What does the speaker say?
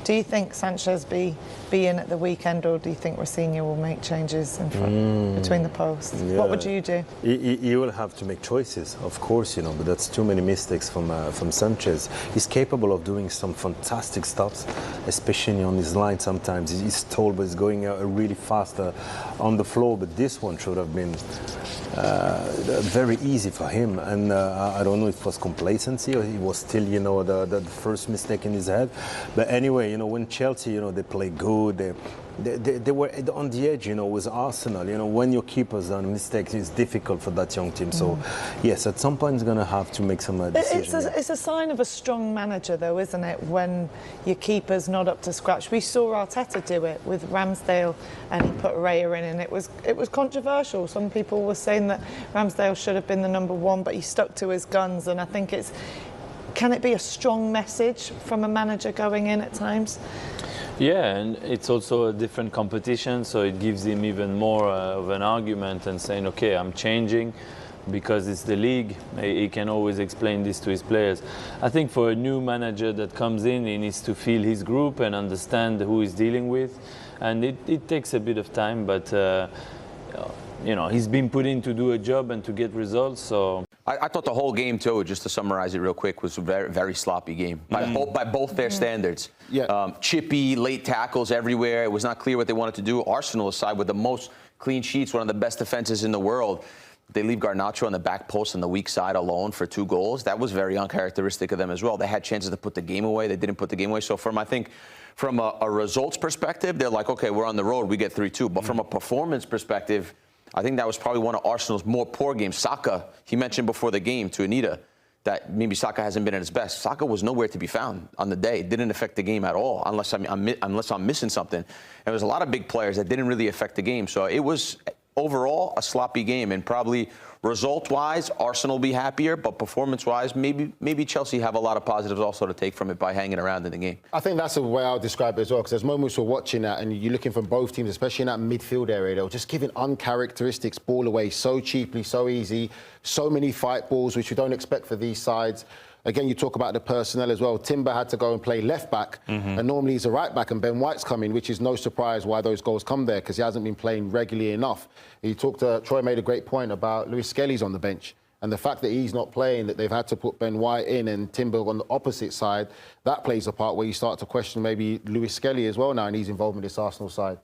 Do you think Sanchez be in at the weekend, or do you think Rossinha will make changes in front, between the posts? Yeah. What would you do? He will have to make choices, of course, you know, but that's too many mistakes from Sanchez. He's capable of doing some fantastic stops, especially on his line sometimes. He's tall, but he's going really fast on the floor, but this one should have been very easy for him, and I don't know if it was complacency or he was still, you know, the first mistake in his head. But anyway, you know, when Chelsea, you know, they play good, they were on the edge, you know, with Arsenal. You know, when your keeper's done mistakes, it's difficult for that young team. So, yes, at some point, he's going to have to make some decisions. It's a sign of a strong manager, though, isn't it, when your keeper's not up to scratch? We saw Arteta do it with Ramsdale, and he put Raya in, and it was controversial. Some people were saying that Ramsdale should have been the number one, but he stuck to his guns, and I think can it be a strong message from a manager going in at times? Yeah, and it's also a different competition, so it gives him even more of an argument and saying, okay, I'm changing because it's the league. He can always explain this to his players. I think for a new manager that comes in, he needs to feel his group and understand who he's dealing with. And it takes a bit of time, but you know, he's been put in to do a job and to get results, so... I thought the whole game, too, just to summarize it real quick, was a very, very sloppy game by both their standards. Yeah. Chippy, late tackles everywhere. It was not clear what they wanted to do. Arsenal aside with the most clean sheets, one of the best defenses in the world. They leave Garnacho on the back post on the weak side alone for 2 goals. That was very uncharacteristic of them as well. They had chances to put the game away. They didn't put the game away. So I think from a results perspective, they're like, okay, we're on the road. We get 3-2. But from a performance perspective, I think that was probably one of Arsenal's more poor games. Saka, he mentioned before the game to Anita that maybe Saka hasn't been at his best. Saka was nowhere to be found on the day. It didn't affect the game at all, unless I'm missing something. And there was a lot of big players that didn't really affect the game. So it was overall a sloppy game, and probably result-wise, Arsenal will be happier, but performance-wise, maybe Chelsea have a lot of positives also to take from it by hanging around in the game. I think that's the way I'll describe it as well, because there's moments we're watching that and you're looking from both teams, especially in that midfield area, they're just giving uncharacteristics ball away so cheaply, so easy, so many fight balls, which we don't expect for these sides. Again, you talk about the personnel as well. Timber had to go and play left back, and normally he's a right back, and Ben White's coming, which is no surprise why those goals come there, because he hasn't been playing regularly enough. Troy made a great point about Lewis Skelly's on the bench, and the fact that he's not playing, that they've had to put Ben White in and Timber on the opposite side, that plays a part where you start to question maybe Lewis Skelly as well now and his involvement in this Arsenal side.